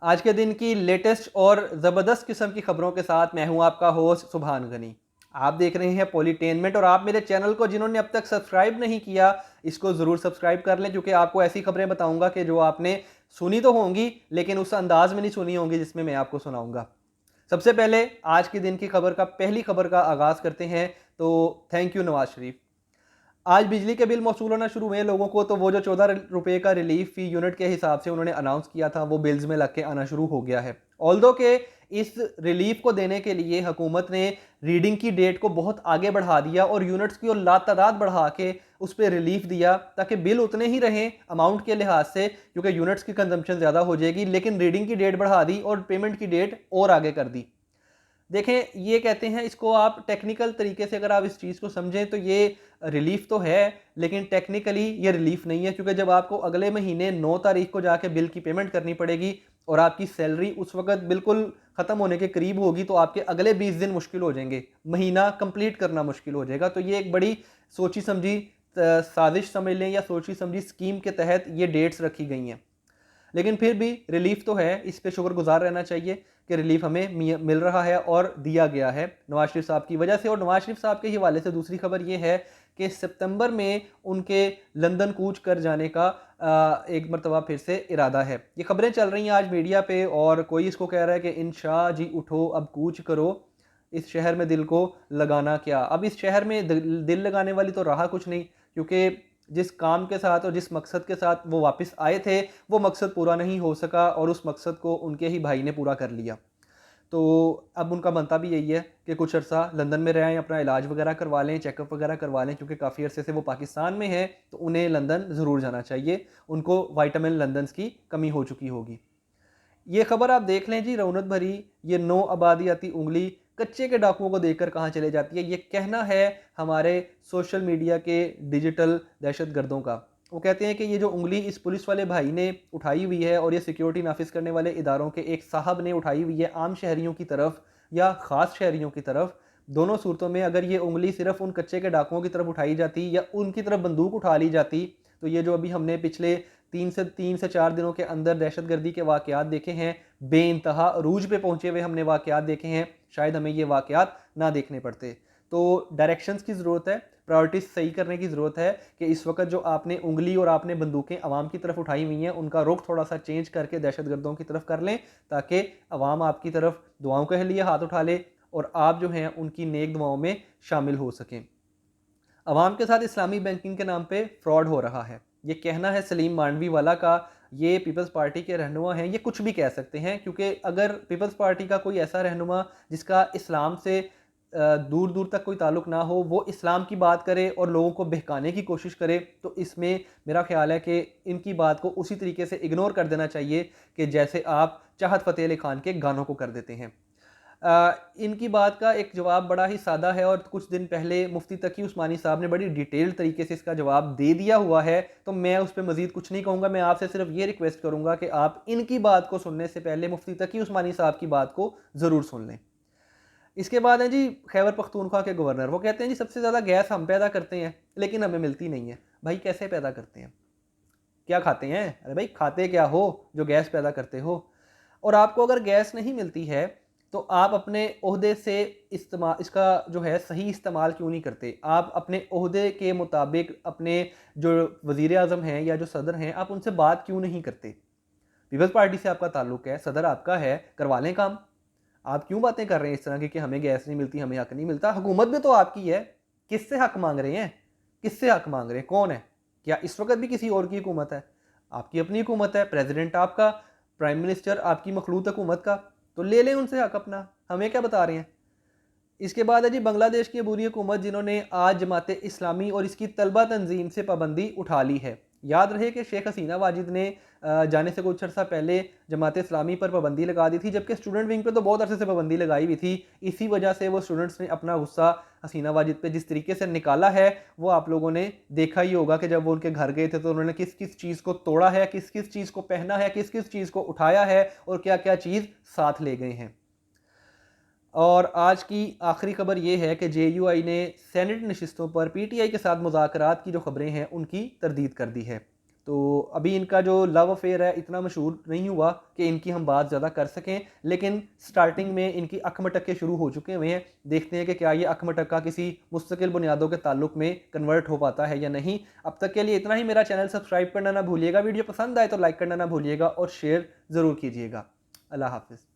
आज के दिन की लेटेस्ट और ज़बरदस्त किस्म की खबरों के साथ मैं हूं आपका होस्ट सुभान गनी। आप देख रहे हैं पॉलिटेनमेंट और आप मेरे चैनल को जिन्होंने अब तक सब्सक्राइब नहीं किया, इसको ज़रूर सब्सक्राइब कर लें, क्योंकि आपको ऐसी खबरें बताऊंगा कि जो आपने सुनी तो होंगी लेकिन उस अंदाज में नहीं सुनी होंगी जिसमें मैं आपको सुनाऊंगा। सबसे पहले आज के दिन की खबर का पहली खबर का आगाज़ करते हैं। तो थैंक यू नवाज शरीफ। आज बिजली के बिल मौसूल होना शुरू हुए लोगों को, तो वो जो 14 रुपए का रिलीफ फी यूनिट के हिसाब से उन्होंने अनाउंस किया था वो बिल्स में लग के आना शुरू हो गया है। ऑल्दो के इस रिलीफ को देने के लिए हुकूमत ने रीडिंग की डेट को बहुत आगे बढ़ा दिया और यूनिट्स की और लातादाद बढ़ा के उस पर रिलीफ दिया, ताकि बिल उतने ही रहें अमाउंट के लिहाज से, क्योंकि यूनिट्स की कंजम्पशन ज़्यादा हो जाएगी, लेकिन रीडिंग की डेट बढ़ा दी और पेमेंट की डेट और आगे कर दी। देखें, ये कहते हैं इसको, आप टेक्निकल तरीके से अगर आप इस चीज़ को समझें तो ये रिलीफ तो है, लेकिन टेक्निकली ये रिलीफ नहीं है, क्योंकि जब आपको अगले महीने 9 तारीख को जाके बिल की पेमेंट करनी पड़ेगी और आपकी सैलरी उस वक्त बिल्कुल ख़त्म होने के करीब होगी, तो आपके अगले 20 दिन मुश्किल हो जाएंगे, महीना कंप्लीट करना मुश्किल हो जाएगा। तो ये एक बड़ी सोची समझी साजिश समझ लें या सोची समझी स्कीम के तहत ये डेट्स रखी गई हैं। लेकिन फिर भी रिलीफ तो है, इस पे शुक्रगुजार रहना चाहिए कि रिलीफ हमें मिल रहा है और दिया गया है नवाज शरीफ साहब की वजह से। और नवाज शरीफ साहब के हवाले से दूसरी खबर ये है कि सितंबर में उनके लंदन कूच कर जाने का एक मरतबा फिर से इरादा है। ये खबरें चल रही हैं आज मीडिया पे और कोई इसको कह रहा है कि इंशा जी उठो अब कूच करो, इस शहर में दिल को लगाना क्या। अब इस शहर में दिल लगाने वाली तो रहा कुछ नहीं, क्योंकि जिस काम के साथ और जिस मकसद के साथ वो वापस आए थे वो मकसद पूरा नहीं हो सका और उस मकसद को उनके ही भाई ने पूरा कर लिया। तो अब उनका बनता भी यही है कि कुछ अर्सा लंदन में रहें, अपना इलाज वगैरह करवा लें, चेकअप वगैरह करवा लें, क्योंकि काफ़ी अरसे से वो पाकिस्तान में हैं, तो उन्हें लंदन ज़रूर जाना चाहिए। उनको विटामिन लंदन की कमी हो चुकी होगी। ये खबर आप देख लें जी, रौनक भरी ये नो आबादियाती उंगली कच्चे के डाकुओं को देखकर कहाँ चले जाती है। ये कहना है हमारे सोशल मीडिया के डिजिटल दहशतगर्दों का। वो कहते हैं कि ये जो उंगली इस पुलिस वाले भाई ने उठाई हुई है और ये सिक्योरिटी नाफिज करने वाले इदारों के एक साहब ने उठाई हुई है आम शहरियों की तरफ या ख़ास शहरियों की तरफ, दोनों सूरतों में अगर ये उंगली सिर्फ उन कच्चे के डाकुओं की तरफ उठाई जाती या उनकी तरफ बंदूक उठा ली जाती, तो ये जो अभी हमने पिछले 3 से 4 दिनों के अंदर दहशतगर्दी के वाक़यात देखे हैं, बेइंतहा अरूज पे पहुंचे हुए हमने वाक़यात देखे हैं, शायद हमें ये वाक़यात ना देखने पड़ते। तो डायरेक्शंस की ज़रूरत है, प्रायोरिटीज़ सही करने की ज़रूरत है कि इस वक्त जो आपने उंगली और आपने बंदूकें अवाम की तरफ उठाई हुई हैं उनका रुख थोड़ा सा चेंज करके दहशतगर्दों की तरफ कर लें, ताकि अवाम आपकी तरफ दुआओं के लिए हाथ उठा ले और आप जो हैं उनकी नेक दुआओं में शामिल हो सकें। अवाम के साथ इस्लामी बैंकिंग के नाम पे फ्रॉड हो रहा है, ये कहना है सलीम मांडवी वाला का। ये पीपल्स पार्टी के रहनुमा हैं, ये कुछ भी कह सकते हैं, क्योंकि अगर पीपल्स पार्टी का कोई ऐसा रहनुमा जिसका इस्लाम से दूर दूर तक कोई ताल्लुक ना हो, वो इस्लाम की बात करे और लोगों को बहकाने की कोशिश करे, तो इसमें मेरा ख्याल है कि इनकी बात को उसी तरीके से इग्नोर कर देना चाहिए कि जैसे आप चाहत फ़तेह अली खान के गानों को कर देते हैं। इनकी बात का एक जवाब बड़ा ही सादा है और कुछ दिन पहले मुफ्ती तकी उस्मानी साहब ने बड़ी डिटेल तरीके से इसका जवाब दे दिया हुआ है, तो मैं उस पर मज़ीद कुछ नहीं कहूँगा। मैं आपसे सिर्फ ये रिक्वेस्ट करूँगा कि आप इनकी बात को सुनने से पहले मुफ्ती तकी उस्मानी साहब की बात को ज़रूर सुन लें। इसके बाद है जी खैबर पख्तूनख्वा के गवर्नर, वो कहते हैं जी सबसे ज़्यादा गैस हम पैदा करते हैं लेकिन हमें मिलती नहीं है। भाई कैसे पैदा करते हैं, क्या खाते हैं? अरे भाई खाते क्या हो जो गैस पैदा करते हो? और आपको अगर गैस नहीं मिलती है तो आप अपने ओहदे से इस्तेमाल इसका जो है सही इस्तेमाल क्यों नहीं करते? आप अपने ओहदे के मुताबिक अपने जो वज़ीर आज़म हैं या जो सदर हैं आप उनसे बात क्यों नहीं करते? पीपल्स पार्टी से आपका ताल्लुक है, सदर आपका है, करवा लें काम। आप क्यों बातें कर रहे हैं इस तरह की कि हमें गैस नहीं मिलती, हमें हक नहीं मिलता? हुकूमत भी तो आपकी है, किससे हक मांग रहे हैं? किससे हक मांग रहे हैं? कौन है? क्या इस वक्त भी किसी और की हुकूमत है? आपकी अपनी हुकूमत है, प्रेसिडेंट आपका, प्राइम मिनिस्टर आपकी मखलूत हुकूमत का, तो ले लें उनसे हक अपना, हमें क्या बता रहे हैं? इसके बाद है जी बांग्लादेश की अबूरी हुकूमत, जिन्होंने आज जमात इस्लामी और इसकी तलबा तंजीम से पाबंदी उठा ली है। याद रहे कि शेख हसीना वाजिद ने जाने से कुछ अर्सा पहले जमात इस्लामी पर पाबंदी लगा दी थी, जबकि स्टूडेंट विंग पे तो बहुत अरसे से पाबंदी लगाई हुई थी। इसी वजह से वो स्टूडेंट्स ने अपना गुस्सा हसीना वाजिद पे जिस तरीके से निकाला है वो आप लोगों ने देखा ही होगा कि जब वो उनके घर गए थे तो उन्होंने किस किस चीज़ को तोड़ा है, किस किस चीज़ को पहना है, किस किस चीज़ को उठाया है और क्या क्या चीज़ साथ ले गए हैं। और आज की आखिरी खबर ये है कि JUI ने सेनेट नशिस्तों पर PTI के साथ मुज़ाकरात की जो खबरें हैं उनकी तरदीद कर दी है। तो अभी इनका जो लव अफेयर है इतना मशहूर नहीं हुआ कि इनकी हम बात ज़्यादा कर सकें, लेकिन स्टार्टिंग में इनकी अकमटक्के शुरू हो चुके हुए हैं। देखते हैं कि क्या ये अकमटक्का किसी मुस्तकिल बुनियादों के ताल्लुक में कन्वर्ट हो पाता है या नहीं। अब तक के लिए इतना ही। मेरा चैनल सब्सक्राइब करना ना भूलिएगा, वीडियो पसंद आए तो लाइक करना ना भूलिएगा और शेयर ज़रूर कीजिएगा। अल्लाह हाफिज़।